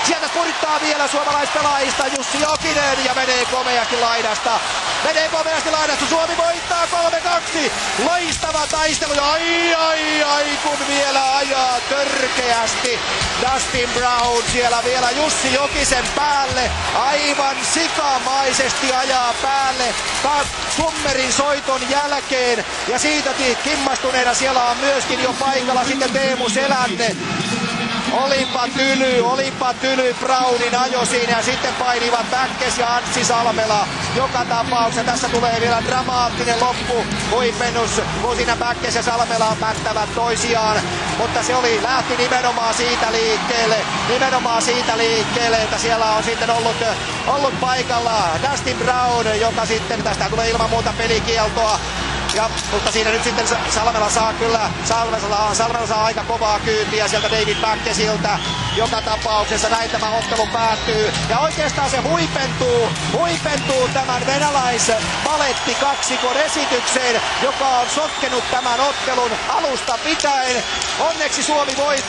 Sieltä kurittaa vielä suomalaispelaajista Jussi Jokinen ja menee komeasti laidasta. Suomi voittaa 3-2. Loistava taistelu ja ai kun vielä ajaa törkeästi. Dustin Brown siellä vielä Jussi Jokisen päälle. Aivan sikamaisesti ajaa päälle Summerin soiton jälkeen. Ja siitä kimmastuneena siellä on myöskin jo paikalla sitten Teemu Selänne. Olipa tyly Brownin ajo siinä ja sitten painivat Bäckes ja Anssi Salmela. Joka tapauksessa tässä tulee vielä dramaattinen loppuhuipennus, kun siinä Bäckes ja Salmela mättävät toisiaan. Mutta se lähti nimenomaan siitä liikkeelle, että siellä on sitten ollut paikalla Dustin Brown, joka sitten tästä tulee ilman muuta pelikieltoa. Mutta siinä nyt sitten Salmela saa aika kovaa kyytiä sieltä David Bäckesiltä. Joka tapauksessa näin tämä ottelu päättyy. Ja oikeastaan se huipentuu tämän venäläis-balettikaksikon esitykseen, joka on sotkenut tämän ottelun alusta pitäen. Onneksi Suomi voittaa.